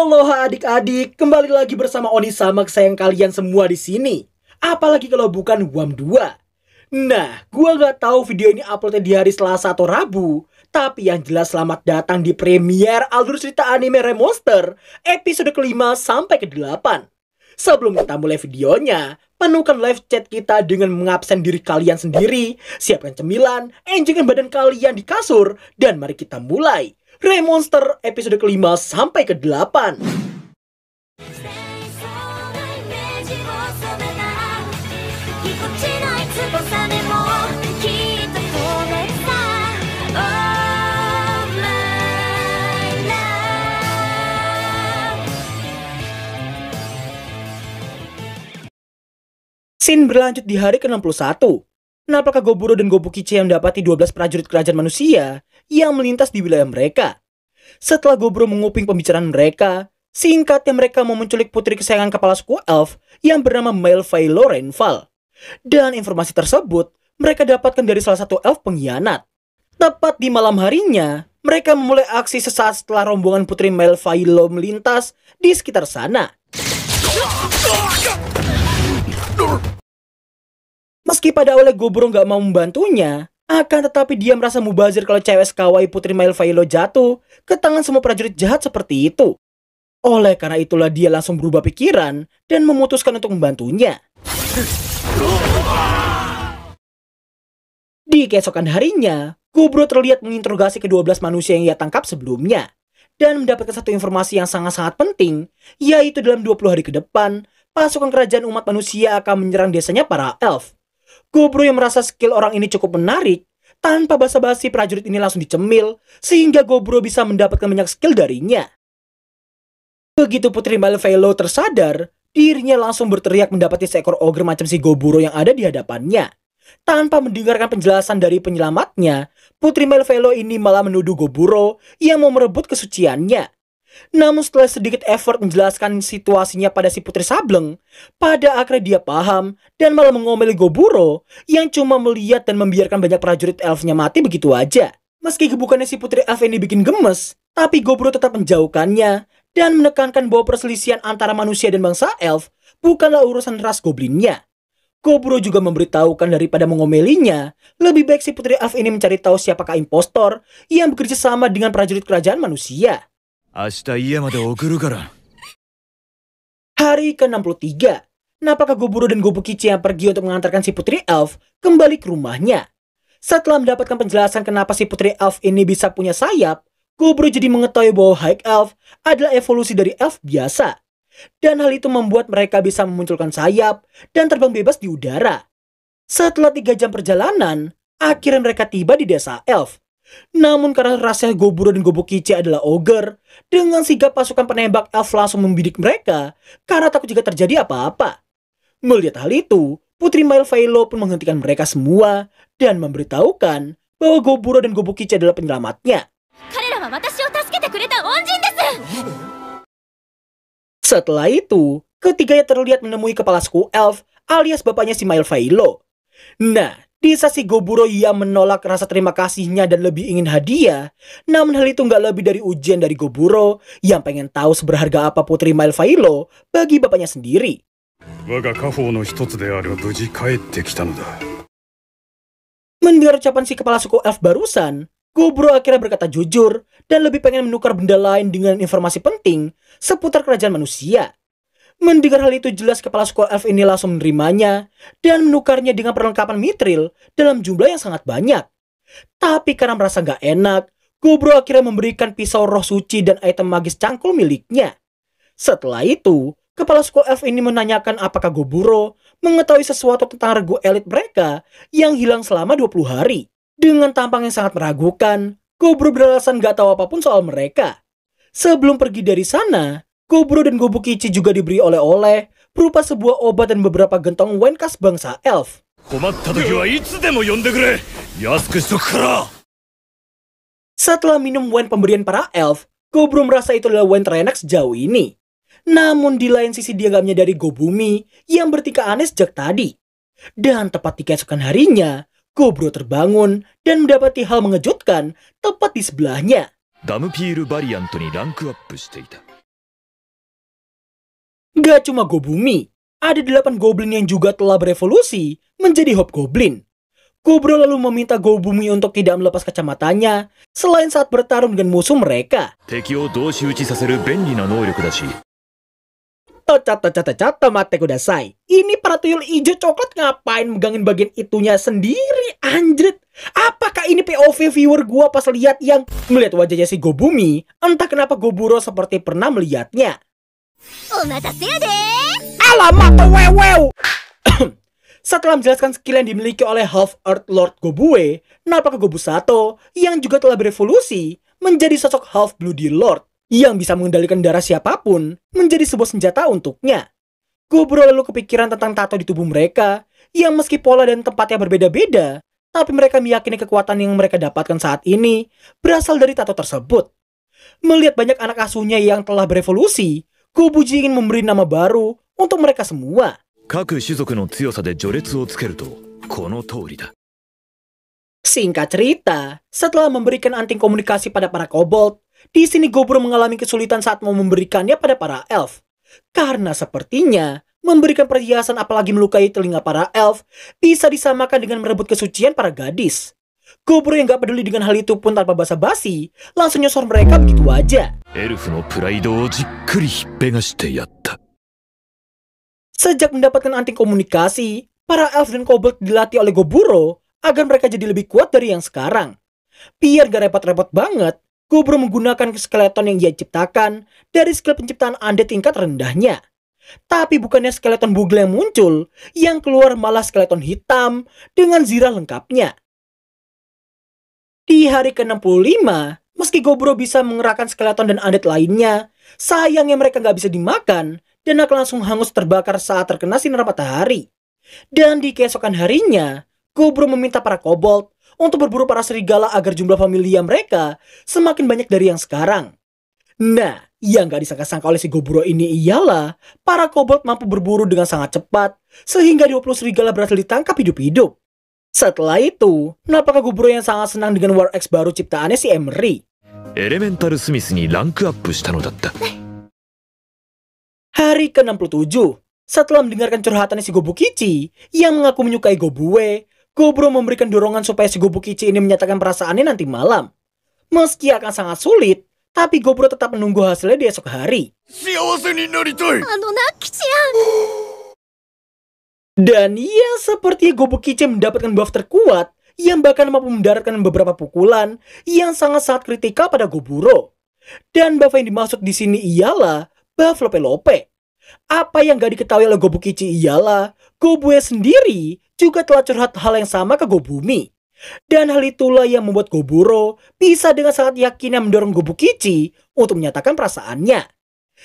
Aloha adik-adik, kembali lagi bersama Oni sama kesayangan kalian semua di sini. Apalagi kalau bukan WAM2. Nah, gua gak tahu video ini uploadnya di hari Selasa atau Rabu, tapi yang jelas selamat datang di premiere alur cerita anime Remonster episode ke-5 sampai ke-8. Sebelum kita mulai videonya, penuhkan live chat kita dengan mengabsen diri kalian sendiri, siapkan cemilan, enjingkan badan kalian di kasur, dan mari kita mulai Remonster episode ke-5 sampai ke-8. Scene berlanjut di hari ke-61. Apakah Goburo dan Gobukichi yang mendapati 12 prajurit kerajaan manusia yang melintas di wilayah mereka? Setelah Goburo menguping pembicaraan mereka, singkatnya mereka mau menculik putri kesayangan kepala suku elf yang bernama Malfailo Rainfall. Dan informasi tersebut mereka dapatkan dari salah satu elf pengkhianat. Tepat di malam harinya, mereka memulai aksi sesaat setelah rombongan putri Malfailo melintas di sekitar sana. Meski pada awalnya Goburo gak mau membantunya, akan tetapi dia merasa mubazir kalau cewek kawaii putri Malfailo jatuh ke tangan semua prajurit jahat seperti itu. Oleh karena itulah dia langsung berubah pikiran dan memutuskan untuk membantunya. Di keesokan harinya, Goburo terlihat menginterogasi ke-12 manusia yang ia tangkap sebelumnya dan mendapatkan satu informasi yang sangat-sangat penting, yaitu dalam 20 hari ke depan, pasukan kerajaan umat manusia akan menyerang desanya para elf. Goburo yang merasa skill orang ini cukup menarik, tanpa basa-basi prajurit ini langsung dicemil, sehingga Goburo bisa mendapatkan banyak skill darinya. Begitu putri Malfailo tersadar, dirinya langsung berteriak mendapati seekor ogre macam si Goburo yang ada di hadapannya. Tanpa mendengarkan penjelasan dari penyelamatnya, putri Malfailo ini malah menuduh Goburo yang mau merebut kesuciannya. Namun setelah sedikit effort menjelaskan situasinya pada si putri Sableng, pada akhirnya dia paham dan malah mengomeli Goburo yang cuma melihat dan membiarkan banyak prajurit elfnya mati begitu aja. Meski gebukannya si putri elf ini bikin gemes, tapi Goburo tetap menjauhkannya dan menekankan bahwa perselisihan antara manusia dan bangsa elf bukanlah urusan ras goblinnya. Goburo juga memberitahukan daripada mengomelinya, lebih baik si putri elf ini mencari tahu siapakah impostor yang bekerja sama dengan prajurit kerajaan manusia. Hari ke-63, apakah Goburo dan Gobukichi yang pergi untuk mengantarkan si putri elf kembali ke rumahnya. Setelah mendapatkan penjelasan kenapa si putri elf ini bisa punya sayap, Goburo jadi mengetahui bahwa High Elf adalah evolusi dari elf biasa. Dan hal itu membuat mereka bisa memunculkan sayap dan terbang bebas di udara. Setelah 3 jam perjalanan, akhirnya mereka tiba di desa elf. Namun karena rasa Goburo dan Gobukichi adalah ogre, dengan sigap pasukan penembak elf langsung membidik mereka karena takut jika terjadi apa-apa. Melihat hal itu, putri Malfailo pun menghentikan mereka semua dan memberitahukan bahwa Goburo dan Gobukichi adalah penyelamatnya. Setelah itu, ketiganya terlihat menemui kepala suku elf alias bapaknya si Malfailo. Nah, di saat si Goburo yang menolak rasa terima kasihnya dan lebih ingin hadiah, namun hal itu nggak lebih dari ujian dari Goburo yang pengen tahu seberharga apa putri Malfailo bagi bapaknya sendiri. Mendengar ucapan si kepala suku elf barusan, Goburo akhirnya berkata jujur dan lebih pengen menukar benda lain dengan informasi penting seputar kerajaan manusia. Mendengar hal itu jelas kepala suku elf ini langsung menerimanya dan menukarnya dengan perlengkapan mithril dalam jumlah yang sangat banyak. Tapi karena merasa gak enak, Goburo akhirnya memberikan pisau roh suci dan item magis cangkul miliknya. Setelah itu, kepala suku elf ini menanyakan apakah Goburo mengetahui sesuatu tentang regu elit mereka yang hilang selama 20 hari. Dengan tampang yang sangat meragukan, Goburo beralasan gak tahu apapun soal mereka. Sebelum pergi dari sana, Goburo dan Gobukichi juga diberi oleh-oleh berupa sebuah obat dan beberapa gentong wine khas bangsa elf. Setelah minum wine pemberian para elf, Goburo merasa itu adalah wine terenak sejauh ini. Namun di lain sisi dia gak menyadari Gobumi yang bertingkah aneh sejak tadi. Dan tepat di keesokan harinya, Goburo terbangun dan mendapati hal mengejutkan tepat di sebelahnya. Gak cuma Gobumi, ada 8 goblin yang juga telah berevolusi menjadi Hobgoblin. Gobro lalu meminta Gobumi untuk tidak melepas kacamatanya selain saat bertarung dengan musuh mereka. Tocot mate kudasai. Ini para tuyul ijo coklat ngapain megangin bagian itunya sendiri, anjrit. Apakah ini POV viewer gua pas lihat yang melihat wajahnya si Gobumi? Entah kenapa Goburo seperti pernah melihatnya. Alamak, wewew. Setelah menjelaskan skill yang dimiliki oleh Half Earth Lord Gobue, Napaka Gobusato yang juga telah berevolusi menjadi sosok Half Bloody Lord yang bisa mengendalikan darah siapapun menjadi sebuah senjata untuknya. Goburo lalu kepikiran tentang tato di tubuh mereka yang meski pola dan tempatnya berbeda-beda, tapi mereka meyakini kekuatan yang mereka dapatkan saat ini berasal dari tato tersebut. Melihat banyak anak asuhnya yang telah berevolusi, Gobuji ingin memberi nama baru untuk mereka semua. Singkat cerita, setelah memberikan anting komunikasi pada para kobold, di sini Goburo mengalami kesulitan saat mau memberikannya pada para elf. Karena sepertinya, memberikan perhiasan apalagi melukai telinga para elf bisa disamakan dengan merebut kesucian para gadis. Goburo yang gak peduli dengan hal itu pun tanpa basa-basi, langsung nyosor mereka begitu aja. Sejak mendapatkan anting komunikasi, para elf dan kobold dilatih oleh Goburo agar mereka jadi lebih kuat dari yang sekarang. Biar gak repot-repot banget, Goburo menggunakan skeleton yang ia ciptakan dari skill penciptaan undead tingkat rendahnya. Tapi bukannya skeleton bugil yang muncul, yang keluar malah skeleton hitam dengan zirah lengkapnya. Di hari ke-65, meski Goburo bisa mengerahkan skeleton dan undead lainnya, sayangnya mereka gak bisa dimakan dan akan langsung hangus terbakar saat terkena sinar matahari. Dan di keesokan harinya, Goburo meminta para kobold untuk berburu para serigala agar jumlah familia mereka semakin banyak dari yang sekarang. Nah, yang gak disangka-sangka oleh si Goburo ini ialah para kobold mampu berburu dengan sangat cepat sehingga 20 serigala berhasil ditangkap hidup-hidup. Setelah itu, Napaka Goburo yang sangat senang dengan War Axe baru ciptaannya si Emery. Hari ke-67, setelah mendengarkan curhatannya si Gobukichi yang mengaku menyukai Gobue, Goburo memberikan dorongan supaya si Gobukichi ini menyatakan perasaannya nanti malam. Meski akan sangat sulit, tapi Goburo tetap menunggu hasilnya di esok hari. Dan ya, seperti Gobukichi mendapatkan buff terkuat yang bahkan mampu mendaratkan beberapa pukulan yang sangat-sangat kritikal pada Goburo. Dan buff yang dimaksud di sini ialah buff Lope-Lope. Apa yang gak diketahui oleh Gobukichi ialah Gobue sendiri juga telah curhat hal yang sama ke Gobumi. Dan hal itulah yang membuat Goburo bisa dengan sangat yakinnya mendorong Gobukichi untuk menyatakan perasaannya.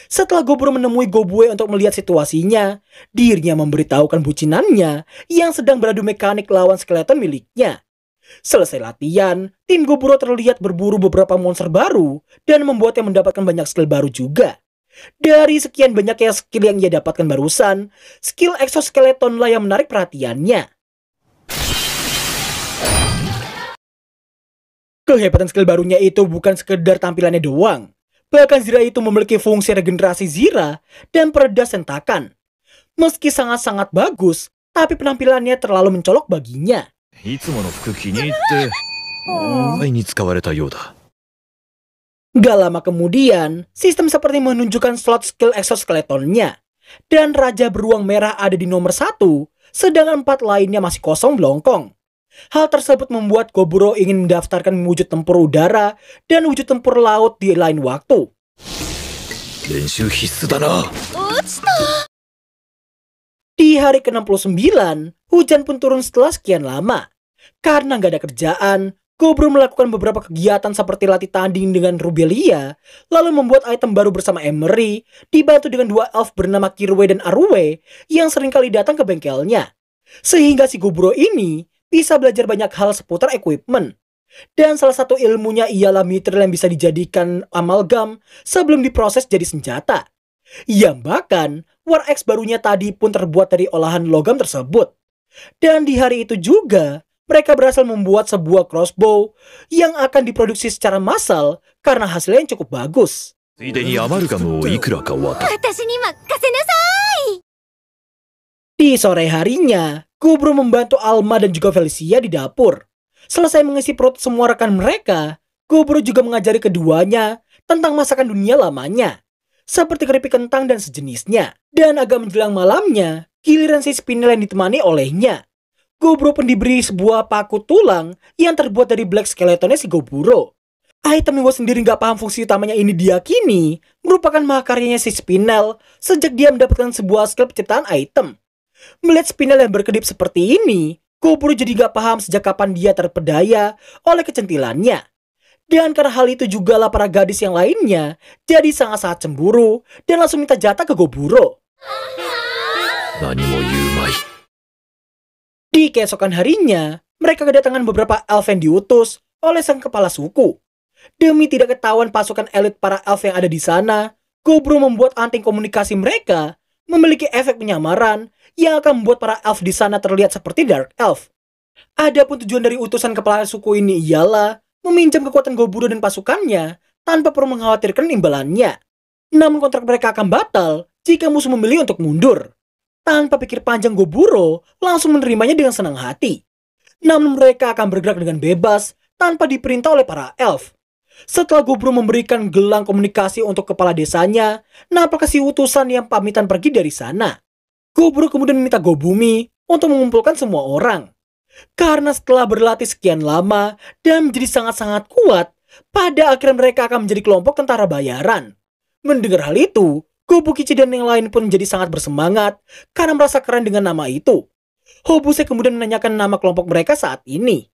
Setelah Goburo menemui Gobue untuk melihat situasinya, dirinya memberitahukan bucinannya yang sedang beradu mekanik lawan skeleton miliknya. Selesai latihan, tim Goburo terlihat berburu beberapa monster baru dan membuatnya mendapatkan banyak skill baru juga. Dari sekian banyaknya skill yang ia dapatkan barusan, skill exoskeleton lah yang menarik perhatiannya. Kehebatan skill barunya itu bukan sekedar tampilannya doang. Bahkan Zira itu memiliki fungsi regenerasi Zira dan peredas sentakan. Meski sangat-sangat bagus, tapi penampilannya terlalu mencolok baginya. Gak lama kemudian, sistem seperti menunjukkan slot skill exoskeletonnya. Dan Raja Beruang Merah ada di nomor 1, sedangkan 4 lainnya masih kosong belongkong. Hal tersebut membuat Goburo ingin mendaftarkan wujud tempur udara dan wujud tempur laut di lain waktu. Di hari ke-69, hujan pun turun setelah sekian lama. Karena gak ada kerjaan, Goburo melakukan beberapa kegiatan seperti latih tanding dengan Rubelia, lalu membuat item baru bersama Emery, dibantu dengan 2 elf bernama Kirwe dan Arue yang seringkali datang ke bengkelnya. Sehingga si Goburo ini bisa belajar banyak hal seputar equipment. Dan salah satu ilmunya ialah mithril yang bisa dijadikan amalgam sebelum diproses jadi senjata. Yang bahkan, War Axe barunya tadi pun terbuat dari olahan logam tersebut. Dan di hari itu juga, mereka berhasil membuat sebuah crossbow yang akan diproduksi secara massal karena hasilnya yang cukup bagus. Di sore harinya, Gobro membantu Alma dan juga Felicia di dapur. Selesai mengisi perut semua rekan mereka, Gobro juga mengajari keduanya tentang masakan dunia lamanya, seperti keripik kentang dan sejenisnya. Dan agak menjelang malamnya, giliran si Spinel yang ditemani olehnya. Gobro pun diberi sebuah paku tulang yang terbuat dari Black Skeletonnya si Goburo. Item yang gue sendiri gak paham fungsi utamanya ini diyakini merupakan mahakaryanya si Spinel sejak dia mendapatkan sebuah skill penciptaan item. Melihat Spinel yang berkedip seperti ini, Goburo jadi gak paham sejak kapan dia terpedaya oleh kecentilannya. Dan karena hal itu juga lah para gadis yang lainnya jadi sangat-sangat cemburu dan langsung minta jatah ke Goburo. Di keesokan harinya, mereka kedatangan beberapa elf yang diutus oleh sang kepala suku. Demi tidak ketahuan pasukan elit para elf yang ada di sana, Goburo membuat anting komunikasi mereka memiliki efek penyamaran yang akan membuat para elf di sana terlihat seperti Dark Elf. Adapun tujuan dari utusan kepala suku ini ialah meminjam kekuatan Goburo dan pasukannya tanpa perlu mengkhawatirkan imbalannya. Namun kontrak mereka akan batal jika musuh memilih untuk mundur. Tanpa pikir panjang, Goburo langsung menerimanya dengan senang hati. Namun mereka akan bergerak dengan bebas tanpa diperintah oleh para elf. Setelah Goburo memberikan gelang komunikasi untuk kepala desanya, nampak si utusan yang pamitan pergi dari sana. Goburo kemudian meminta Gobumi untuk mengumpulkan semua orang. Karena setelah berlatih sekian lama dan menjadi sangat-sangat kuat, pada akhirnya mereka akan menjadi kelompok tentara bayaran. Mendengar hal itu, Gobukichi dan yang lain pun menjadi sangat bersemangat karena merasa keren dengan nama itu. Hobuse kemudian menanyakan nama kelompok mereka saat ini.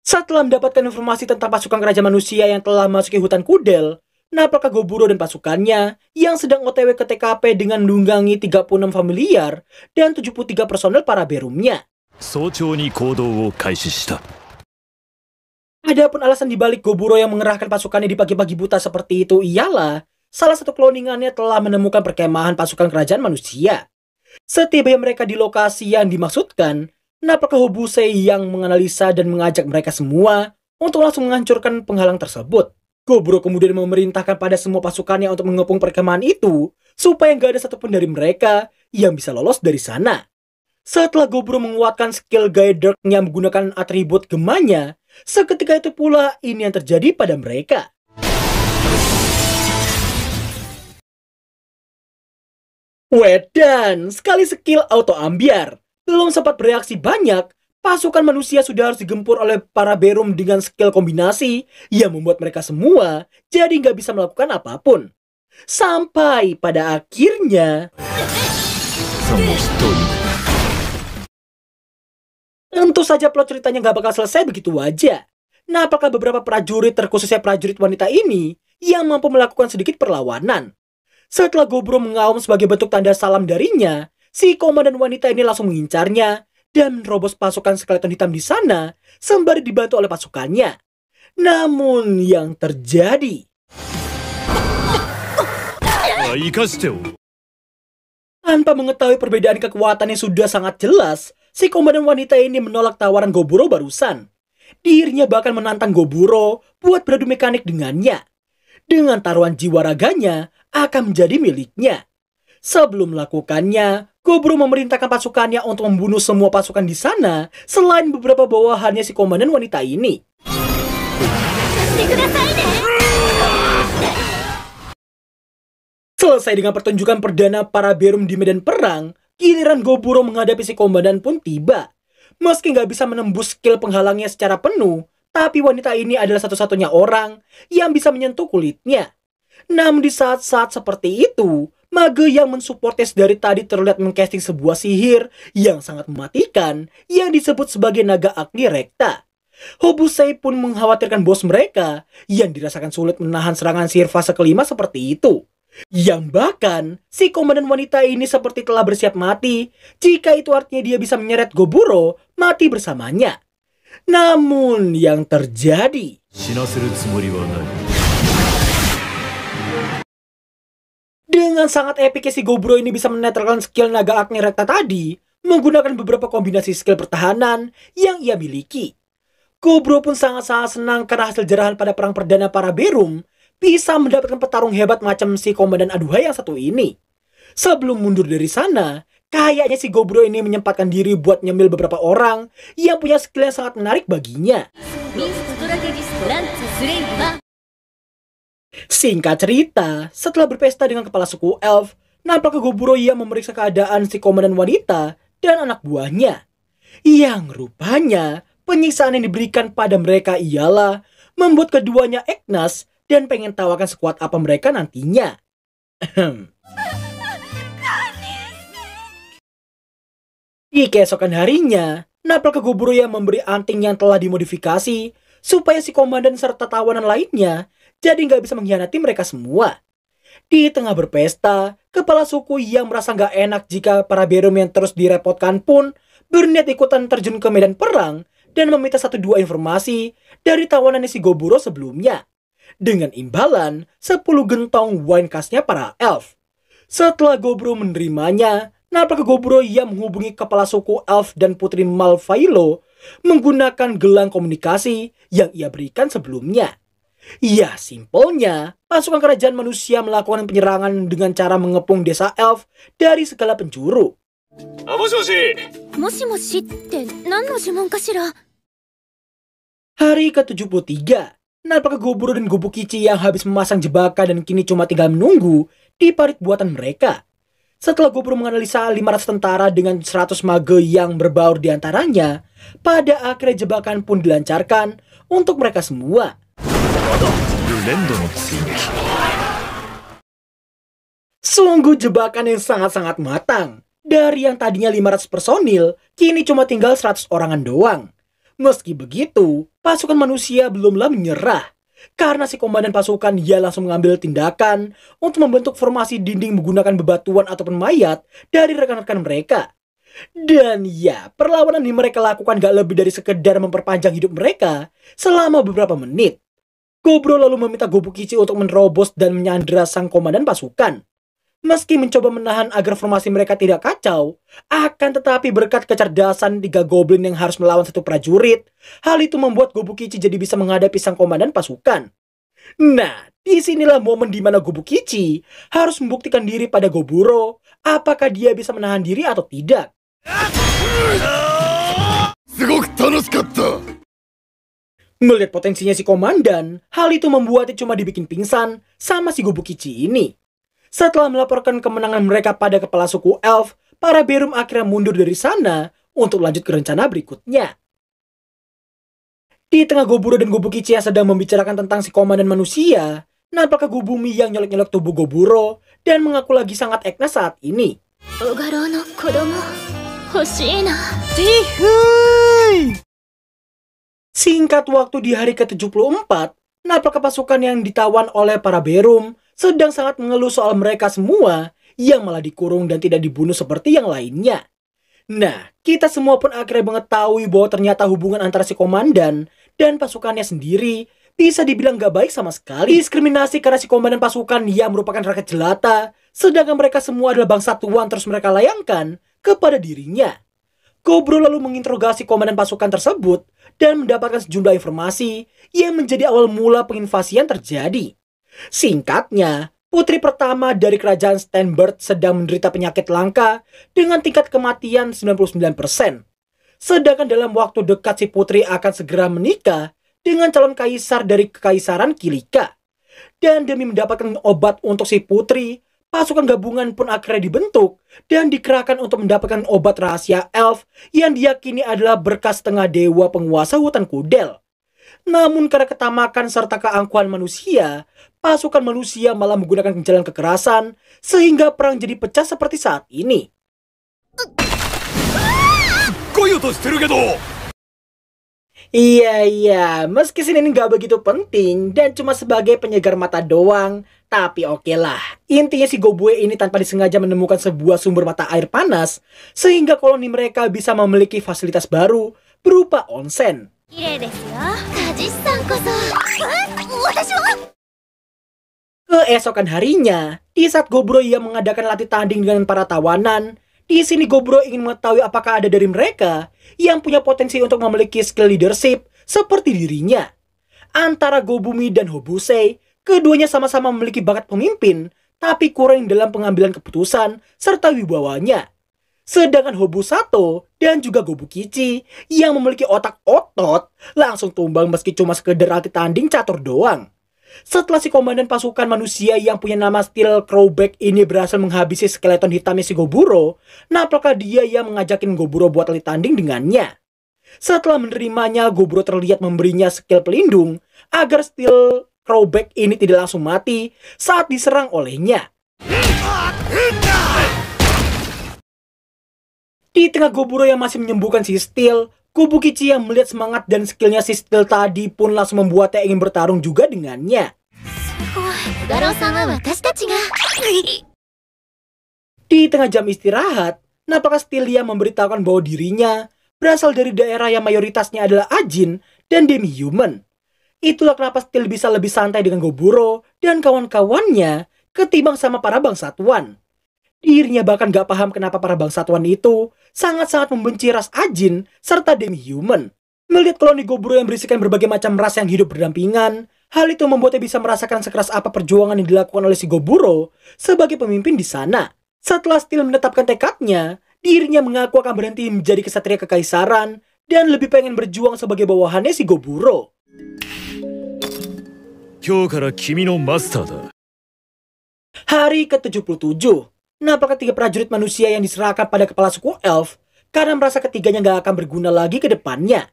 Setelah mendapatkan informasi tentang pasukan kerajaan manusia yang telah masuki hutan Kudel, nampaknya Goburo dan pasukannya yang sedang OTW ke TKP dengan menunggangi 36 familiar dan 73 personel para berumnya. Adapun alasan dibalik Goburo yang mengerahkan pasukannya di pagi-pagi buta seperti itu ialah salah satu cloningannya telah menemukan perkemahan pasukan kerajaan manusia. Setibanya mereka di lokasi yang dimaksudkan, nampaknya Hobuse yang menganalisa dan mengajak mereka semua untuk langsung menghancurkan penghalang tersebut. Goburo kemudian memerintahkan pada semua pasukannya untuk mengepung perkemahan itu supaya nggak ada satupun dari mereka yang bisa lolos dari sana. Setelah Goburo menguatkan skill Gaia Dark-nya menggunakan atribut gemanya, seketika itu pula ini yang terjadi pada mereka. Wedan, sekali skill auto ambiar. Belum sempat bereaksi banyak, pasukan manusia sudah harus digempur oleh para berum dengan skill kombinasi yang membuat mereka semua jadi nggak bisa melakukan apapun. Sampai pada akhirnya... Tentu saja plot ceritanya nggak bakal selesai begitu aja. Nah, apakah beberapa prajurit, terkhususnya prajurit wanita ini, yang mampu melakukan sedikit perlawanan? Setelah Goburo mengaum sebagai bentuk tanda salam darinya, si komandan wanita ini langsung mengincarnya dan menerobos pasukan skeleton hitam di sana sembari dibantu oleh pasukannya. Namun yang terjadi... Tanpa mengetahui perbedaan kekuatan yang sudah sangat jelas, si komandan wanita ini menolak tawaran Goburo barusan. Dirinya bahkan menantang Goburo buat beradu mekanik dengannya. Dengan taruhan jiwa raganya akan menjadi miliknya. Sebelum melakukannya, Goburo memerintahkan pasukannya untuk membunuh semua pasukan di sana selain beberapa bawahannya si komandan wanita ini. Selesai dengan pertunjukan perdana para berum di medan perang, giliran Goburo menghadapi si komandan pun tiba. Meski nggak bisa menembus skill penghalangnya secara penuh, tapi wanita ini adalah satu-satunya orang yang bisa menyentuh kulitnya. Namun di saat-saat seperti itu, mage yang mensupportnya dari tadi terlihat mengcasting sebuah sihir yang sangat mematikan yang disebut sebagai Naga Agni Rekta. Hobusei pun mengkhawatirkan bos mereka yang dirasakan sulit menahan serangan sihir fase kelima seperti itu. Yang bahkan, si komandan wanita ini seperti telah bersiap mati jika itu artinya dia bisa menyeret Goburo mati bersamanya. Namun yang terjadi... Dengan sangat epiknya si Goburo ini bisa menetralkan skill Naga Agni Rekta tadi menggunakan beberapa kombinasi skill pertahanan yang ia miliki. Goburo pun sangat-sangat senang karena hasil jarahan pada perang perdana para berum bisa mendapatkan petarung hebat macam si Komandan Aduhai yang satu ini. Sebelum mundur dari sana, kayaknya si Goburo ini menyempatkan diri buat nyemil beberapa orang yang punya skill yang sangat menarik baginya. Singkat cerita, setelah berpesta dengan kepala suku elf, nampak ke Goburo yang memeriksa keadaan si komandan wanita dan anak buahnya. Yang rupanya, penyiksaan yang diberikan pada mereka ialah membuat keduanya eknas dan pengen tawakan sekuat apa mereka nantinya. Di keesokan harinya, nampak ke Goburo yang memberi anting yang telah dimodifikasi supaya si komandan serta tawanan lainnya jadi nggak bisa mengkhianati mereka semua. Di tengah berpesta, kepala suku yang merasa nggak enak jika para Berum yang terus direpotkan pun berniat ikutan terjun ke medan perang dan meminta 1-2 informasi dari tawanan si Goburo sebelumnya. Dengan imbalan 10 gentong wine khasnya para elf. Setelah Goburo menerimanya, nampak Goburo yang menghubungi kepala suku elf dan putri Malfailo menggunakan gelang komunikasi yang ia berikan sebelumnya. Ya, simpelnya, pasukan kerajaan manusia melakukan penyerangan dengan cara mengepung desa elf dari segala penjuru. Hari ke-73, nampak Goburo dan Gobukichi yang habis memasang jebakan dan kini cuma tinggal menunggu di parit buatan mereka. Setelah Goburo menganalisa 500 tentara dengan 100 mage yang berbaur di antaranya, pada akhirnya jebakan pun dilancarkan untuk mereka semua. Sungguh jebakan yang sangat-sangat matang. Dari yang tadinya 500 personil, kini cuma tinggal 100 orangan doang. Meski begitu, pasukan manusia belumlah menyerah. Karena si komandan pasukan ia langsung mengambil tindakan untuk membentuk formasi dinding menggunakan bebatuan ataupun mayat dari rekan-rekan mereka. Dan ya, perlawanan yang mereka lakukan gak lebih dari sekedar memperpanjang hidup mereka selama beberapa menit. Goburo lalu meminta Gobukichi untuk menerobos dan menyandera sang komandan pasukan. Meski mencoba menahan agar formasi mereka tidak kacau, akan tetapi berkat kecerdasan 3 goblin yang harus melawan 1 prajurit, hal itu membuat Gobukichi jadi bisa menghadapi sang komandan pasukan. Nah, disinilah momen dimana Gobukichi harus membuktikan diri pada Goburo, apakah dia bisa menahan diri atau tidak. Melihat potensinya si komandan, hal itu membuatnya cuma dibikin pingsan sama si Gobukichi ini. Setelah melaporkan kemenangan mereka pada kepala suku elf, para Berum akhirnya mundur dari sana untuk lanjut ke rencana berikutnya. Di tengah Goburo dan Gobukichi yang sedang membicarakan tentang si komandan manusia, nampak Gobumi yang nyolek-nyolek tubuh Goburo dan mengaku lagi sangat eknas saat ini. Singkat waktu di hari ke-74, nampak pasukan yang ditawan oleh para Berum sedang sangat mengeluh soal mereka semua yang malah dikurung dan tidak dibunuh seperti yang lainnya. Nah, kita semua pun akhirnya mengetahui bahwa ternyata hubungan antara si komandan dan pasukannya sendiri bisa dibilang gak baik sama sekali. Diskriminasi karena si komandan pasukan yang merupakan rakyat jelata, sedangkan mereka semua adalah bangsa tuan terus mereka layangkan kepada dirinya. Goburo lalu menginterogasi komandan pasukan tersebut dan mendapatkan sejumlah informasi yang menjadi awal mula penginvasian terjadi. Singkatnya, putri pertama dari kerajaan Stanbert sedang menderita penyakit langka dengan tingkat kematian 99%. Sedangkan dalam waktu dekat si putri akan segera menikah dengan calon kaisar dari kekaisaran Kilika. Dan demi mendapatkan obat untuk si putri, pasukan gabungan pun akhirnya dibentuk dan dikerahkan untuk mendapatkan obat rahasia elf yang diyakini adalah berkas setengah dewa penguasa hutan kudel. Namun karena ketamakan serta keangkuhan manusia, pasukan manusia malah menggunakan jalan kekerasan sehingga perang jadi pecah seperti saat ini. Iya, meski scene ini nggak begitu penting dan cuma sebagai penyegar mata doang, tapi oke lah. Intinya si Gobue ini tanpa disengaja menemukan sebuah sumber mata air panas, sehingga koloni mereka bisa memiliki fasilitas baru berupa onsen. Keesokan harinya, di saat Goburo yang mengadakan latih tanding dengan para tawanan, di sini Goburo ingin mengetahui apakah ada dari mereka yang punya potensi untuk memiliki skill leadership seperti dirinya. Antara Gobumi dan Hobusei Keduanya sama-sama memiliki bakat pemimpin, tapi kurang dalam pengambilan keputusan serta wibawanya. Sedangkan Hobusato dan juga Gobukichi yang memiliki otak otot langsung tumbang meski cuma sekedar latih tanding catur doang. Setelah si komandan pasukan manusia yang punya nama Steel Crowback ini berhasil menghabisi skeleton hitamnya si Goburo, apakah dia yang mengajakin Goburo buat latih tanding dengannya? Setelah menerimanya, Goburo terlihat memberinya skill pelindung agar Steel Crowback ini tidak langsung mati saat diserang olehnya. Di tengah Goburo yang masih menyembuhkan si Steel, Gobukichi yang melihat semangat dan skillnya si Steel tadi pun langsung membuatnya ingin bertarung juga dengannya. Di tengah jam istirahat, apakah Steel yang memberitahukan bahwa dirinya berasal dari daerah yang mayoritasnya adalah Ajin dan demi-human. Itulah kenapa Steel bisa lebih santai dengan Goburo dan kawan-kawannya ketimbang sama para bangsatuan. Dirinya bahkan gak paham kenapa para bangsatuan itu sangat-sangat membenci ras Ajin serta demi-human. Melihat koloni Goburo yang berisikan berbagai macam ras yang hidup berdampingan, hal itu membuatnya bisa merasakan sekeras apa perjuangan yang dilakukan oleh si Goburo sebagai pemimpin di sana. Setelah Steel menetapkan tekadnya, dirinya mengaku akan berhenti menjadi kesatria kekaisaran dan lebih pengen berjuang sebagai bawahannya si Goburo. Hari ke-77, apakah ketiga prajurit manusia yang diserahkan pada kepala suku Elf karena merasa ketiganya gak akan berguna lagi ke depannya.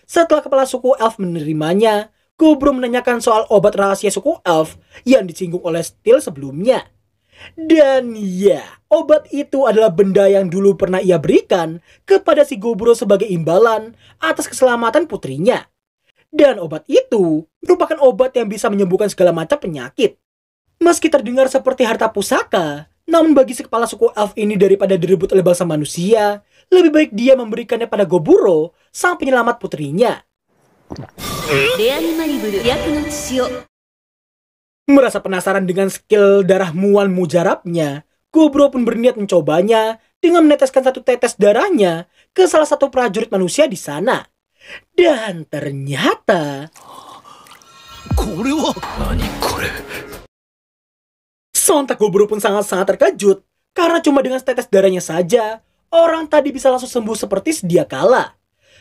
Setelah kepala suku Elf menerimanya, Goburo menanyakan soal obat rahasia suku Elf yang disinggung oleh Steel sebelumnya. Dan ya, obat itu adalah benda yang dulu pernah ia berikan kepada si Goburo sebagai imbalan atas keselamatan putrinya. Dan obat itu merupakan obat yang bisa menyembuhkan segala macam penyakit. Meski terdengar seperti harta pusaka, namun bagi si kepala suku Elf ini daripada direbut oleh bangsa manusia, lebih baik dia memberikannya pada Goburo, sang penyelamat putrinya. Merasa penasaran dengan skill darah Muan Mujarabnya, Goburo pun berniat mencobanya dengan meneteskan satu tetes darahnya ke salah satu prajurit manusia di sana. Dan ternyata... Sontak Goburo pun sangat-sangat terkejut, karena cuma dengan tetes darahnya saja, orang tadi bisa langsung sembuh seperti sedia kala.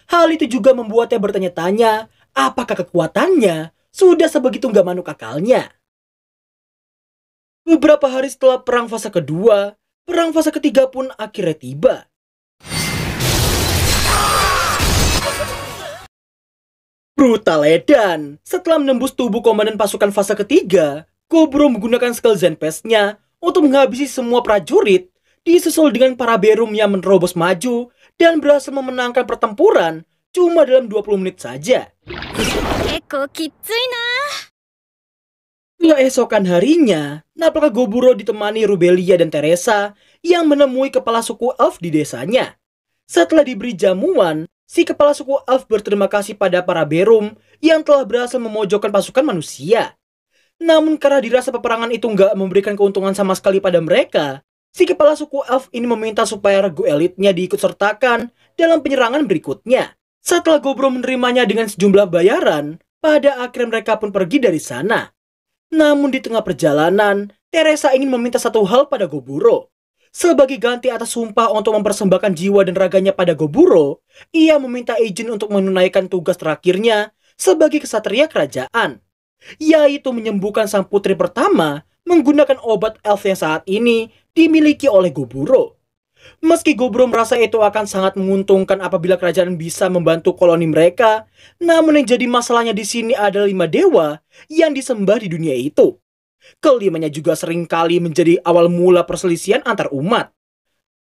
Hal itu juga membuatnya bertanya-tanya, apakah kekuatannya sudah sebegitu gak manuk akalnya. Beberapa hari setelah perang fase kedua, perang fase ketiga pun akhirnya tiba. Brutal edan. Setelah menembus tubuh komandan pasukan fase ketiga, Goburo menggunakan skill Zenpass-nya untuk menghabisi semua prajurit, disusul dengan para Berum yang menerobos maju dan berhasil memenangkan pertempuran cuma dalam 20 menit saja. Keesokan harinya, apakah Goburo ditemani Rubelia dan Teresa yang menemui kepala suku Elf di desanya. Setelah diberi jamuan, si kepala suku Elf berterima kasih pada para Berum yang telah berhasil memojokkan pasukan manusia. Namun karena dirasa peperangan itu nggak memberikan keuntungan sama sekali pada mereka, si kepala suku Elf ini meminta supaya regu elitnya diikutsertakan dalam penyerangan berikutnya. Setelah Goburo menerimanya dengan sejumlah bayaran, pada akhirnya mereka pun pergi dari sana. Namun di tengah perjalanan, Teresa ingin meminta satu hal pada Goburo. Sebagai ganti atas sumpah untuk mempersembahkan jiwa dan raganya pada Goburo, ia meminta izin untuk menunaikan tugas terakhirnya sebagai kesatria kerajaan, yaitu menyembuhkan sang putri pertama menggunakan obat elf yang saat ini dimiliki oleh Goburo. Meski Goburo merasa itu akan sangat menguntungkan apabila kerajaan bisa membantu koloni mereka, namun yang jadi masalahnya di sini adalah 5 dewa yang disembah di dunia itu. Kelimanya juga seringkali menjadi awal mula perselisihan antar umat.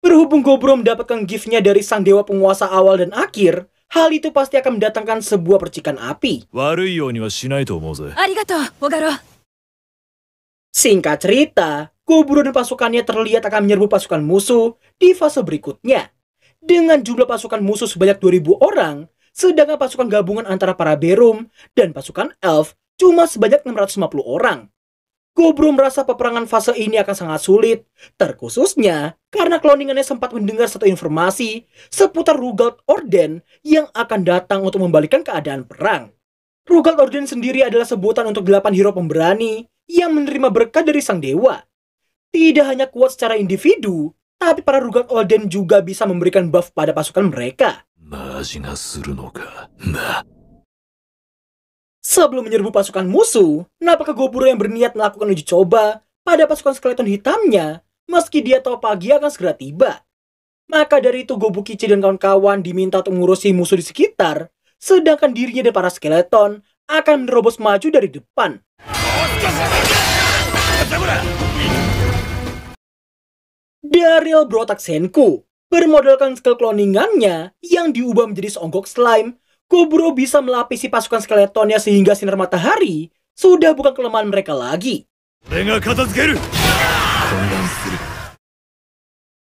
Berhubung Goburo mendapatkan gift-nya dari sang dewa penguasa awal dan akhir, hal itu pasti akan mendatangkan sebuah percikan api. Singkat cerita, Goburo dan pasukannya terlihat akan menyerbu pasukan musuh di fase berikutnya. Dengan jumlah pasukan musuh sebanyak 2000 orang, sedangkan pasukan gabungan antara para Berum dan pasukan Elf cuma sebanyak 650 orang. Goburo merasa peperangan fase ini akan sangat sulit, terkhususnya karena kloningannya sempat mendengar satu informasi seputar Rugald Orden yang akan datang untuk membalikan keadaan perang. Rugal Orden sendiri adalah sebutan untuk 8 hero pemberani yang menerima berkat dari sang dewa. Tidak hanya kuat secara individu, tapi para Rugal Orden juga bisa memberikan buff pada pasukan mereka. Sebelum menyerbu pasukan musuh, napakah Goburo yang berniat melakukan uji coba pada pasukan skeleton hitamnya, meski dia tahu pagi akan segera tiba. Maka dari itu Gobukichi dan kawan-kawan diminta untuk mengurusi musuh di sekitar, sedangkan dirinya dan para skeleton akan menerobos maju dari depan. Daryl berotak Senku, bermodalkan skill cloningannya yang diubah menjadi seonggok slime, Goburo bisa melapisi pasukan skeletonnya sehingga sinar matahari sudah bukan kelemahan mereka lagi.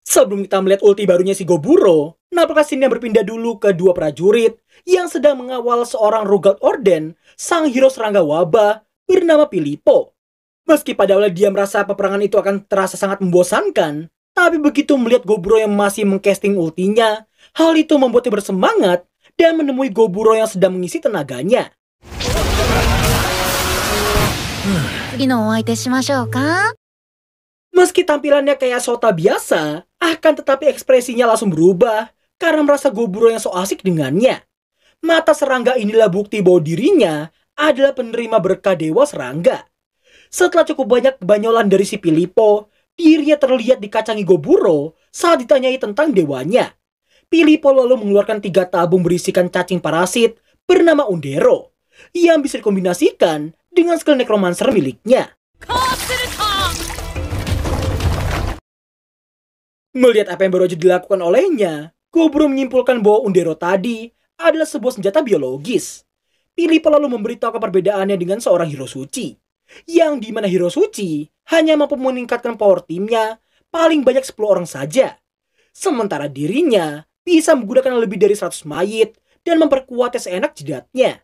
Sebelum kita melihat ulti barunya si Goburo, napakah scene yang berpindah dulu ke dua prajurit yang sedang mengawal seorang Rugal Orden, sang hero serangga wabah bernama Filippo. Meski pada awalnya dia merasa peperangan itu akan terasa sangat membosankan, tapi begitu melihat Goburo yang masih mengcasting ultinya, hal itu membuatnya bersemangat dan menemui Goburo yang sedang mengisi tenaganya. Meski tampilannya kayak Sota biasa, akan tetapi ekspresinya langsung berubah karena merasa Goburo yang so asik dengannya. Mata serangga inilah bukti bahwa dirinya adalah penerima berkah dewa serangga. Setelah cukup banyak kebanyolan dari si Filippo, dirinya terlihat dikacangi Goburo saat ditanyai tentang dewanya. Filippo lalu mengeluarkan 3 tabung berisikan cacing parasit bernama Undero, yang bisa dikombinasikan dengan skill necromancer miliknya. Melihat apa yang baru aja dilakukan olehnya, Goburo menyimpulkan bahwa Undero tadi adalah sebuah senjata biologis. Filippo lalu memberitahu perbedaannya dengan seorang hero suci, yang dimana hero suci hanya mampu meningkatkan power timnya paling banyak 10 orang saja. Sementara dirinya bisa menggunakan lebih dari 100 mayit dan memperkuatnya seenak jidatnya.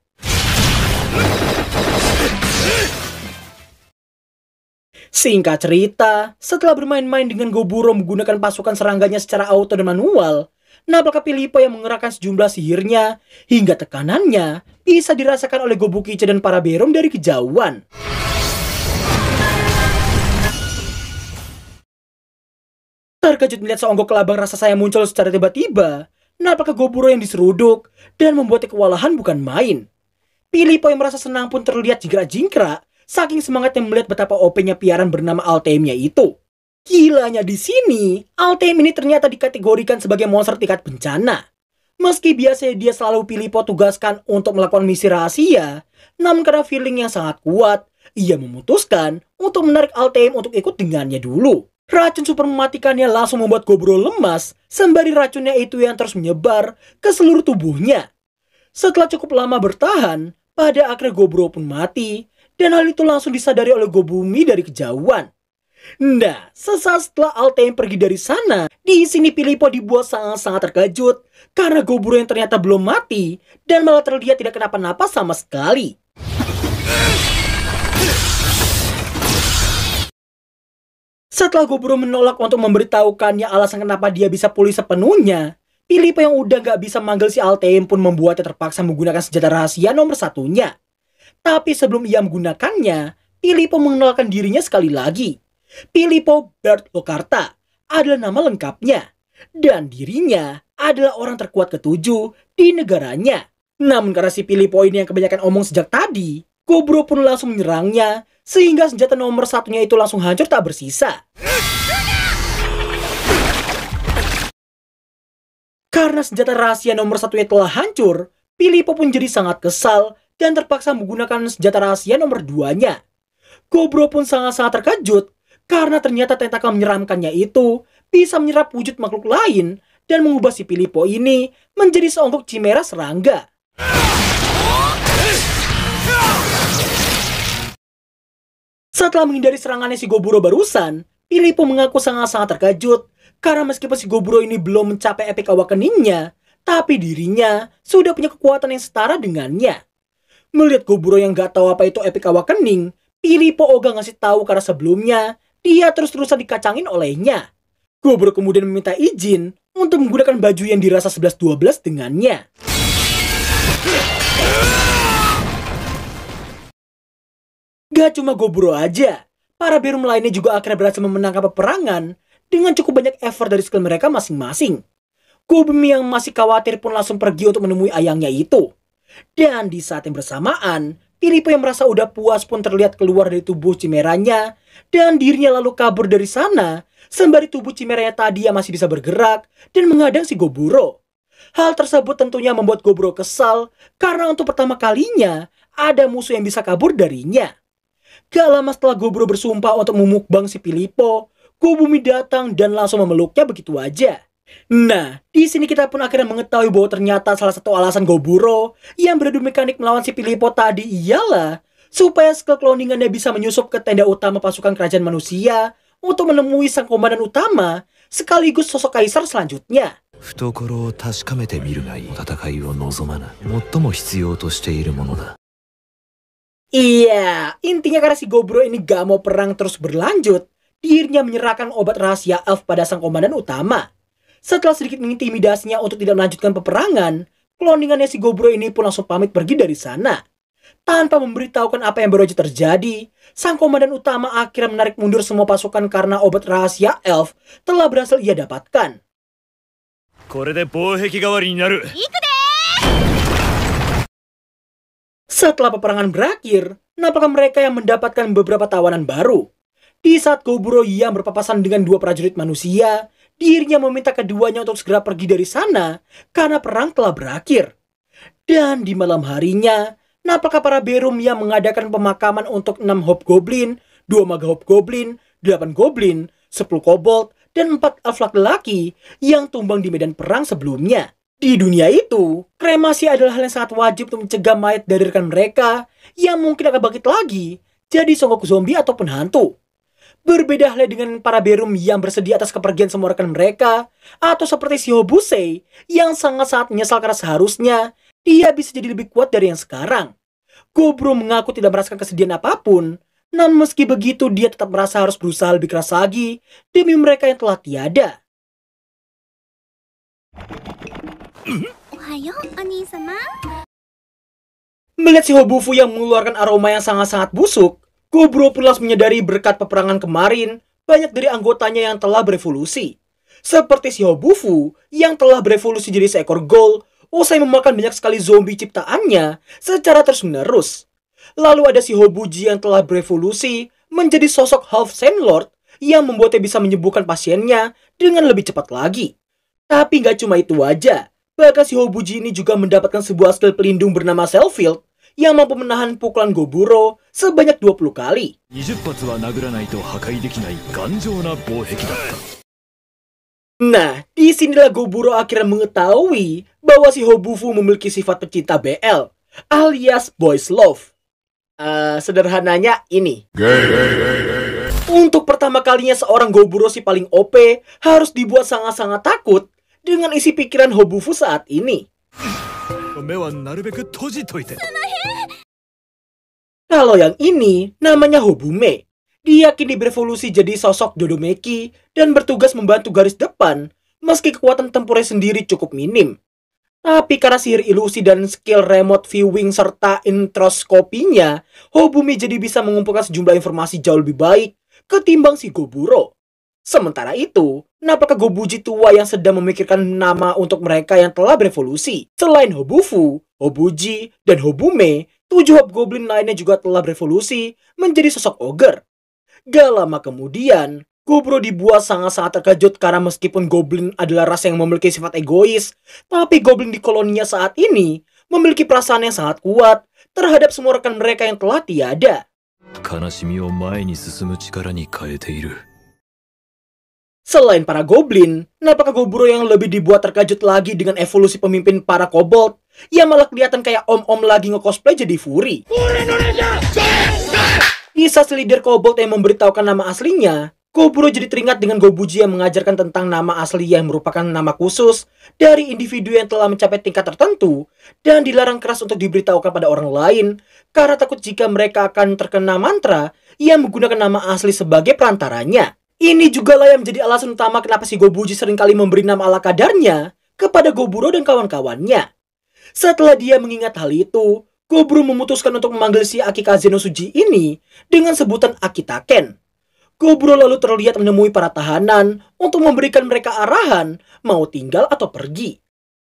Singkat cerita, setelah bermain-main dengan Goburo menggunakan pasukan serangganya secara auto dan manual, napakah Filippo yang mengerahkan sejumlah sihirnya hingga tekanannya bisa dirasakan oleh Gobukichi dan para Berom dari kejauhan. Terkejut melihat seonggok kelabang raksasa yang muncul secara tiba-tiba, napakah Goburo yang diseruduk dan membuatnya kewalahan bukan main. Filippo yang merasa senang pun terlihat jingkrak-jingkrak saking semangatnya melihat betapa OP-nya piaran bernama Altaim-nya itu. Gilanya di sini, Altaim ini ternyata dikategorikan sebagai monster tingkat bencana. Meski biasanya dia selalu Filippo tugaskan untuk melakukan misi rahasia, namun karena feeling yang sangat kuat, ia memutuskan untuk menarik Altaim untuk ikut dengannya dulu. Racun super mematikannya langsung membuat Goburo lemas, sembari racunnya itu yang terus menyebar ke seluruh tubuhnya. Setelah cukup lama bertahan, pada akhirnya Goburo pun mati, dan hal itu langsung disadari oleh Gobumi dari kejauhan. Nah, sesaat setelah Altaim pergi dari sana, di sini Filippo dibuat sangat-sangat terkejut karena Goburo yang ternyata belum mati dan malah terlihat tidak kenapa-napa sama sekali. Setelah Goburo menolak untuk memberitahukannya alasan kenapa dia bisa pulih sepenuhnya, Filippo yang udah gak bisa manggil si Altaim pun membuatnya terpaksa menggunakan senjata rahasia nomor satunya. Tapi sebelum ia menggunakannya, Filippo mengenalkan dirinya sekali lagi. Filippo Bert Locarta adalah nama lengkapnya, dan dirinya adalah orang terkuat ketujuh di negaranya. Namun karena si Filippo ini yang kebanyakan omong sejak tadi, Goburo pun langsung menyerangnya, sehingga senjata nomor satunya itu langsung hancur tak bersisa. Karena senjata rahasia nomor satunya telah hancur, Filippo pun jadi sangat kesal dan terpaksa menggunakan senjata rahasia nomor 2-nya. Goburo pun sangat-sangat terkejut karena ternyata tentakel menyeramkannya itu bisa menyerap wujud makhluk lain dan mengubah si Filippo ini menjadi seonggok chimera serangga. Setelah menghindari serangannya si Goburo barusan, Filippo mengaku sangat-sangat terkejut karena meskipun si Goburo ini belum mencapai epic awakening-nya, tapi dirinya sudah punya kekuatan yang setara dengannya. Melihat Goburo yang gak tahu apa itu epic awakening, Filippo ogah ngasih tahu karena sebelumnya dia terus-terusan dikacangin olehnya. Goburo kemudian meminta izin untuk menggunakan baju yang dirasa 11-12 dengannya. Gak cuma Goburo aja, para Berum lainnya juga akhirnya berhasil memenangkan peperangan dengan cukup banyak effort dari skill mereka masing-masing. Gobumi yang masih khawatir pun langsung pergi untuk menemui ayangnya itu. Dan di saat yang bersamaan, Filippo yang merasa udah puas pun terlihat keluar dari tubuh Chimeranya dan dirinya lalu kabur dari sana sembari tubuh Chimeranya tadi yang masih bisa bergerak dan menghadang si Goburo. Hal tersebut tentunya membuat Goburo kesal karena untuk pertama kalinya ada musuh yang bisa kabur darinya. Gak lama setelah Goburo bersumpah untuk memukbang si Filippo, Gobumi datang dan langsung memeluknya begitu aja. Nah, di sini kita pun akhirnya mengetahui bahwa ternyata salah satu alasan Goburo yang beradu mekanik melawan si Filippo tadi ialah supaya skill cloningannya bisa menyusup ke tenda utama pasukan kerajaan manusia untuk menemui sang komandan utama sekaligus sosok kaisar selanjutnya. 懐を確かめてみるがいい。戦いを望まない。最も必要としているものだ。 Iya, intinya karena si Goburo ini gak mau perang terus berlanjut, dirinya menyerahkan obat rahasia elf pada sang komandan utama. Setelah sedikit mengintimidasinya untuk tidak melanjutkan peperangan, kloningannya si Goburo ini pun langsung pamit pergi dari sana. Tanpa memberitahukan apa yang baru aja terjadi, sang komandan utama akhirnya menarik mundur semua pasukan karena obat rahasia elf telah berhasil ia dapatkan. Setelah peperangan berakhir, nampaknya mereka yang mendapatkan beberapa tawanan baru. Di saat Goburo yang berpapasan dengan dua prajurit manusia, dirinya meminta keduanya untuk segera pergi dari sana karena perang telah berakhir. Dan di malam harinya, nampaknya para Berum yang mengadakan pemakaman untuk 6 Hobgoblin, 2 Maga Hobgoblin, 8 Goblin, 10 Kobold, dan 4 elf laki-laki yang tumbang di medan perang sebelumnya. Di dunia itu, kremasi adalah hal yang sangat wajib untuk mencegah mayat dari rekan mereka yang mungkin akan bangkit lagi jadi songgok zombie ataupun hantu. Berbeda halnya dengan para Berum yang bersedia atas kepergian semua rekan mereka, atau seperti si Hobusei yang sangat-sangat menyesal karena seharusnya dia bisa jadi lebih kuat dari yang sekarang. Goburo mengaku tidak merasakan kesedihan apapun, namun meski begitu dia tetap merasa harus berusaha lebih keras lagi demi mereka yang telah tiada. Melihat si Hobufu yang mengeluarkan aroma yang sangat-sangat busuk, Goburo pun langsung menyadari berkat peperangan kemarin, banyak dari anggotanya yang telah berevolusi. Seperti si Hobufu yang telah berevolusi jadi seekor ghoul, usai memakan banyak sekali zombie ciptaannya secara terus-menerus. Lalu ada si Hobuji yang telah berevolusi menjadi sosok half Sand Lord yang membuatnya bisa menyembuhkan pasiennya dengan lebih cepat lagi. Tapi gak cuma itu aja, bahkan si Hobuji ini juga mendapatkan sebuah skill pelindung bernama Selfield yang mampu menahan pukulan Goburo sebanyak 20 kali. Nah, disinilah Goburo akhirnya mengetahui bahwa si Hobufu memiliki sifat pecinta BL, alias Boys Love. Sederhananya ini. Untuk pertama kalinya seorang Goburo si paling OP harus dibuat sangat-sangat takut dengan isi pikiran Hobufu saat ini. Kalau yang ini namanya Hobume. Dia kini berevolusi jadi sosok Dodomeki dan bertugas membantu garis depan meski kekuatan tempurnya sendiri cukup minim. Tapi karena sihir ilusi dan skill remote viewing serta introskopinya, Hobumi jadi bisa mengumpulkan sejumlah informasi jauh lebih baik ketimbang si Goburo. Sementara itu, nampaknya Gobuji tua yang sedang memikirkan nama untuk mereka yang telah berevolusi. Selain Hobufu, Hobuji, dan Hobume, 7 Hobgoblin lainnya juga telah berevolusi menjadi sosok ogre. Gak lama kemudian, Goburo dibuat sangat-sangat terkejut karena meskipun Goblin adalah ras yang memiliki sifat egois, tapi Goblin di koloninya saat ini memiliki perasaan yang sangat kuat terhadap semua rekan mereka yang telah tiada. Selain para Goblin, nampaknya Goburo yang lebih dibuat terkejut lagi dengan evolusi pemimpin para Kobold yang malah kelihatan kayak om-om lagi nge-cosplay jadi Fury. Kisah si leader Kobold yang memberitahukan nama aslinya, Goburo jadi teringat dengan Gobuji yang mengajarkan tentang nama asli yang merupakan nama khusus dari individu yang telah mencapai tingkat tertentu dan dilarang keras untuk diberitahukan pada orang lain karena takut jika mereka akan terkena mantra yang menggunakan nama asli sebagai perantaranya. Ini juga lah yang menjadi alasan utama kenapa si Gobuji seringkali memberi nama ala kadarnya kepada Goburo dan kawan-kawannya. Setelah dia mengingat hal itu, Goburo memutuskan untuk memanggil si Akikaze no Suji ini dengan sebutan Akitaken. Goburo lalu terlihat menemui para tahanan untuk memberikan mereka arahan mau tinggal atau pergi.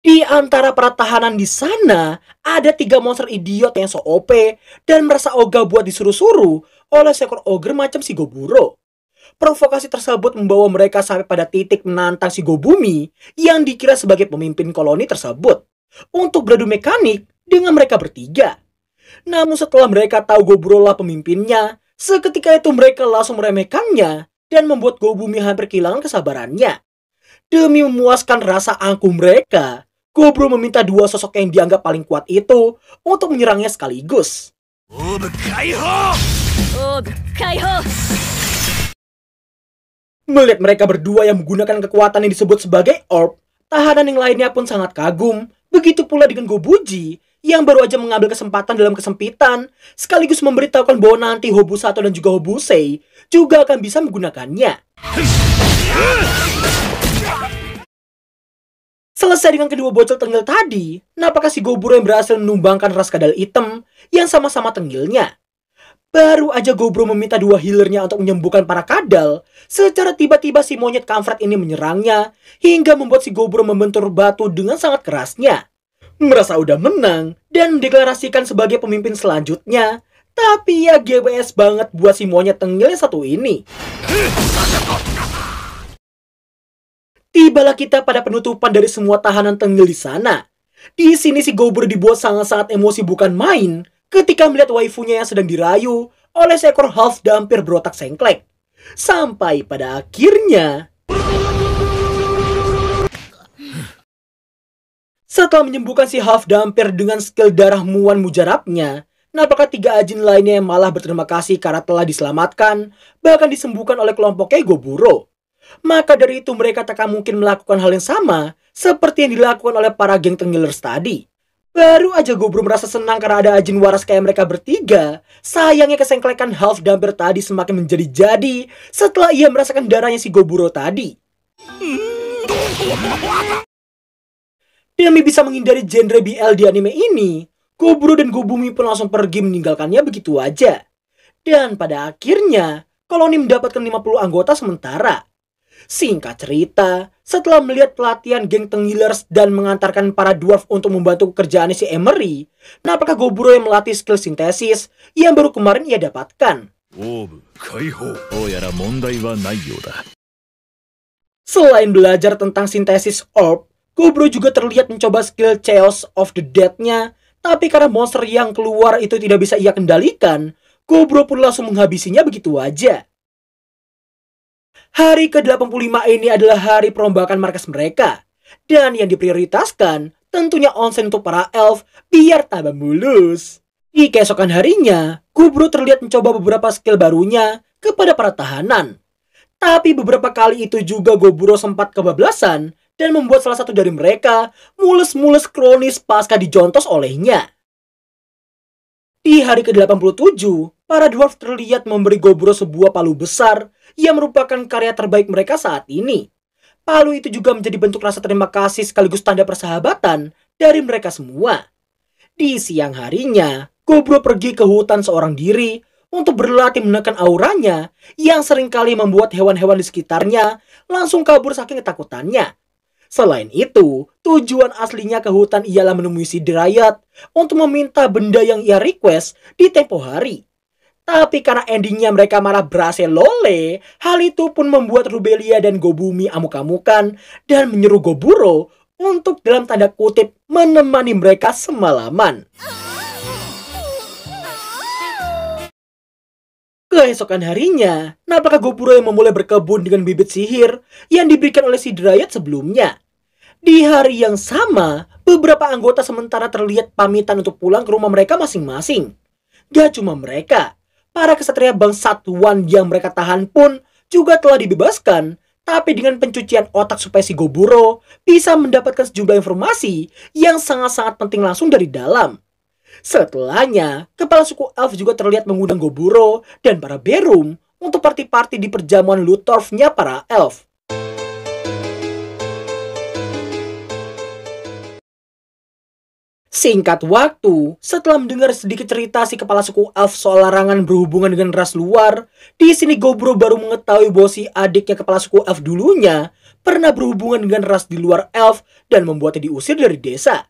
Di antara para tahanan di sana, ada 3 monster idiot yang so OP dan merasa ogah buat disuruh-suruh oleh seekor ogre macam si Goburo. Provokasi tersebut membawa mereka sampai pada titik menantang si Gobumi yang dikira sebagai pemimpin koloni tersebut untuk beradu mekanik dengan mereka bertiga. Namun setelah mereka tahu Goburo lah pemimpinnya, seketika itu mereka langsung meremehkannya dan membuat Gobumi hampir kehilangan kesabarannya. Demi memuaskan rasa angkuh mereka, Goburo meminta 2 sosok yang dianggap paling kuat itu untuk menyerangnya sekaligus. Melihat mereka berdua yang menggunakan kekuatan yang disebut sebagai orb, tahanan yang lainnya pun sangat kagum. Begitu pula dengan Gobuji yang baru aja mengambil kesempatan dalam kesempitan, sekaligus memberitahukan bahwa nanti Hobusato dan juga Hobusei juga akan bisa menggunakannya. Selesai dengan kedua bocil tengil tadi, nampaknya si Goburo yang berhasil menumbangkan ras kadal hitam yang sama-sama tengilnya. Baru aja Goburo meminta 2 healernya untuk menyembuhkan para kadal, secara tiba-tiba si monyet kampret ini menyerangnya, hingga membuat si Goburo membentur batu dengan sangat kerasnya. Merasa udah menang, dan mendeklarasikan sebagai pemimpin selanjutnya, tapi ya GBS banget buat si monyet tengil yang satu ini. Tibalah kita pada penutupan dari semua tahanan tengil di sana. Di sini si Goburo dibuat sangat-sangat emosi bukan main ketika melihat waifunya yang sedang dirayu oleh seekor half dampir berotak sengklek. Sampai pada akhirnya, setelah menyembuhkan si half dampir dengan skill darah muan mujarabnya, nampaknya 3 ajin lainnya yang malah berterima kasih karena telah diselamatkan, bahkan disembuhkan oleh kelompoknya Goburo. Maka dari itu mereka tak akan mungkin melakukan hal yang sama seperti yang dilakukan oleh para geng tengilers tadi. Baru aja Goburo merasa senang karena ada ajin waras kayak mereka bertiga. Sayangnya kesengklekan half dampir tadi semakin menjadi-jadi setelah ia merasakan darahnya si Goburo tadi. Demi bisa menghindari genre BL di anime ini, Goburo dan Gobumi pun langsung pergi meninggalkannya begitu aja. Dan pada akhirnya, koloni mendapatkan 50 anggota sementara. Singkat cerita, setelah melihat pelatihan geng tengilers dan mengantarkan para dwarf untuk membantu pekerjaannya si Emery, nampaknya Goburo yang melatih skill sintesis yang baru kemarin ia dapatkan. Selain belajar tentang sintesis orb, Goburo juga terlihat mencoba skill Chaos of the Dead-nya, tapi karena monster yang keluar itu tidak bisa ia kendalikan, Goburo pun langsung menghabisinya begitu aja. Hari ke-85 ini adalah hari perombakan markas mereka. Dan yang diprioritaskan tentunya onsen untuk para elf biar tambah mulus. Di keesokan harinya, Goburo terlihat mencoba beberapa skill barunya kepada para tahanan. Tapi beberapa kali itu juga Goburo sempat kebablasan dan membuat salah satu dari mereka mules-mules kronis pasca dijontos olehnya. Di hari ke-87, para dwarf terlihat memberi Goburo sebuah palu besar yang merupakan karya terbaik mereka saat ini. Palu itu juga menjadi bentuk rasa terima kasih sekaligus tanda persahabatan dari mereka semua. Di siang harinya, Goburo pergi ke hutan seorang diri untuk berlatih menekan auranya yang seringkali membuat hewan-hewan di sekitarnya langsung kabur saking ketakutannya. Selain itu, tujuan aslinya ke hutan ialah menemui si Dryad untuk meminta benda yang ia request di tempo hari. Tapi karena endingnya mereka malah berhasil lole, hal itu pun membuat Rubelia dan Gobumi amuk-amukan dan menyeru Goburo untuk dalam tanda kutip menemani mereka semalaman. Keesokan harinya, nampaknya Goburo yang memulai berkebun dengan bibit sihir yang diberikan oleh si Dryad sebelumnya. Di hari yang sama, beberapa anggota sementara terlihat pamitan untuk pulang ke rumah mereka masing-masing. Gak cuma mereka, para kesatria bangsatuan yang mereka tahan pun juga telah dibebaskan, tapi dengan pencucian otak supaya si Goburo bisa mendapatkan sejumlah informasi yang sangat-sangat penting langsung dari dalam. Setelahnya, kepala suku elf juga terlihat mengundang Goburo dan para Berum untuk party-party di perjamuan Luthorf-nya para elf. Singkat waktu, setelah mendengar sedikit cerita si kepala suku elf soal larangan berhubungan dengan ras luar, di sini Gobro baru mengetahui bahwa si adiknya kepala suku elf dulunya pernah berhubungan dengan ras di luar elf dan membuatnya diusir dari desa.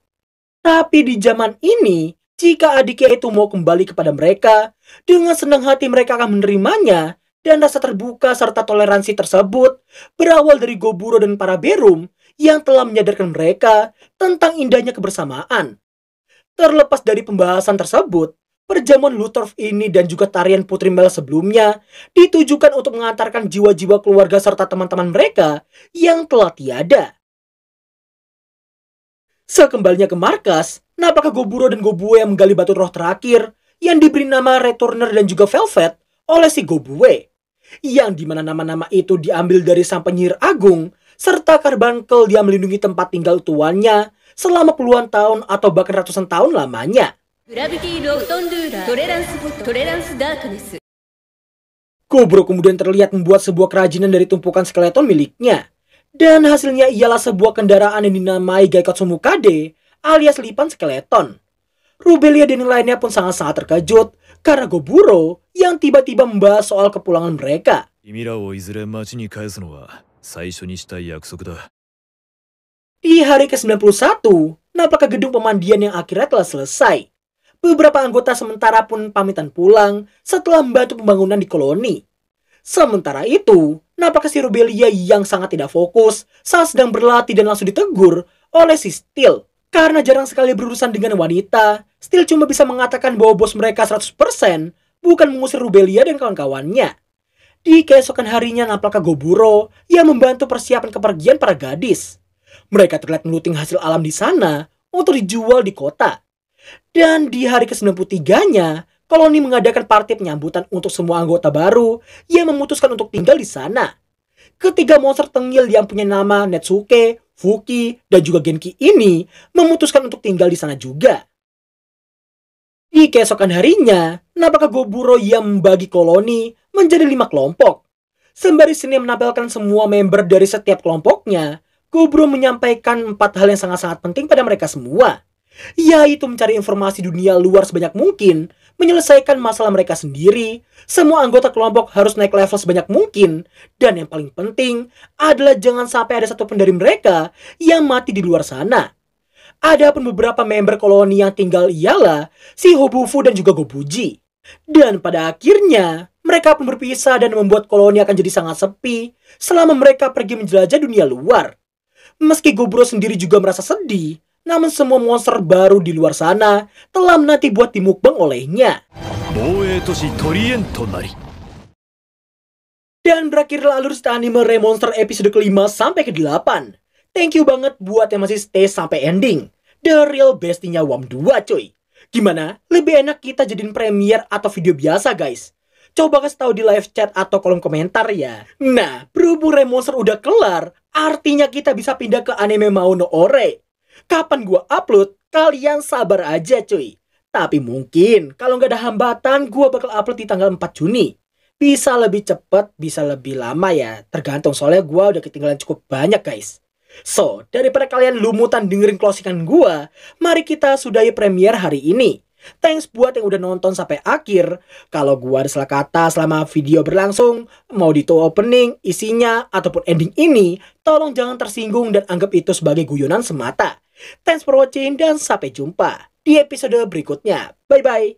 Tapi di zaman ini, jika adiknya itu mau kembali kepada mereka, dengan senang hati mereka akan menerimanya, dan rasa terbuka serta toleransi tersebut berawal dari Goburo dan para Berum yang telah menyadarkan mereka tentang indahnya kebersamaan. Terlepas dari pembahasan tersebut, perjamuan Luthorf ini dan juga tarian Putri Mel sebelumnya ditujukan untuk mengantarkan jiwa-jiwa keluarga serta teman-teman mereka yang telah tiada. Sekembalinya ke markas, nampaknya Goburo dan Gobue yang menggali batu roh terakhir yang diberi nama Returner dan juga Velvet oleh si Gobue, yang dimana nama-nama itu diambil dari sang penyihir agung serta Carbuncle yang melindungi tempat tinggal tuannya selama puluhan tahun atau bahkan ratusan tahun lamanya. Gobro kemudian terlihat membuat sebuah kerajinan dari tumpukan skeleton miliknya. Dan hasilnya ialah sebuah kendaraan yang dinamai Gaikotsu Mukade alias lipan skeleton. Rubelia dan yang lainnya pun sangat-sangat terkejut karena Goburo yang tiba-tiba membahas soal kepulangan mereka. Di hari ke-91, nampaknya gedung pemandian yang akhirnya telah selesai. Beberapa anggota sementara pun pamitan pulang setelah membantu pembangunan di koloni. Sementara itu, nampaknya si Rubelia yang sangat tidak fokus saat sedang berlatih dan langsung ditegur oleh si Steel. Karena jarang sekali berurusan dengan wanita, Steel cuma bisa mengatakan bahwa bos mereka 100% bukan mengusir Rubelia dan kawan-kawannya. Di keesokan harinya nampaknya Goburo yang membantu persiapan kepergian para gadis. Mereka terlihat melooting hasil alam di sana untuk dijual di kota. Dan di hari ke-93-nya, koloni mengadakan party penyambutan untuk semua anggota baru yang memutuskan untuk tinggal di sana. Ketiga monster tengil yang punya nama Netsuke, Fuki, dan juga Genki ini memutuskan untuk tinggal di sana juga. Di keesokan harinya, nampaknya Goburo yang membagi koloni menjadi 5 kelompok. Sembari sini menampilkan semua member dari setiap kelompoknya, Goburo menyampaikan 4 hal yang sangat-sangat penting pada mereka semua, yaitu mencari informasi dunia luar sebanyak mungkin, menyelesaikan masalah mereka sendiri, semua anggota kelompok harus naik level sebanyak mungkin, dan yang paling penting adalah jangan sampai ada satupun dari mereka yang mati di luar sana. Adapun beberapa member koloni yang tinggal ialah si Hobufu dan juga Gobuji. Dan pada akhirnya, mereka pun berpisah dan membuat koloni akan jadi sangat sepi selama mereka pergi menjelajah dunia luar. Meski Goburo sendiri juga merasa sedih, namun semua monster baru di luar sana telah menanti buat dimukbang olehnya. Dan berakhirlah alur cerita anime Remonster episode ke-5 sampai ke-8. Thank you banget buat yang masih stay sampai ending. The real bestinya WAM 2 cuy. Gimana? Lebih enak kita jadiin premiere atau video biasa guys? Coba kasih tahu di live chat atau kolom komentar ya. Nah, berhubung Remonster udah kelar, artinya kita bisa pindah ke anime Mao no Ore. Kapan gua upload, kalian sabar aja cuy. Tapi mungkin kalau nggak ada hambatan, gua bakal upload di tanggal 4 Juni. Bisa lebih cepat, bisa lebih lama ya. Tergantung, soalnya gua udah ketinggalan cukup banyak guys. So, daripada kalian lumutan dengerin closingan gua, mari kita sudahi premiere hari ini. Thanks buat yang udah nonton sampai akhir. Kalau gua ada salah kata selama video berlangsung, mau itu opening, isinya, ataupun ending ini, tolong jangan tersinggung dan anggap itu sebagai guyonan semata. Thanks for watching dan sampai jumpa di episode berikutnya. Bye-bye.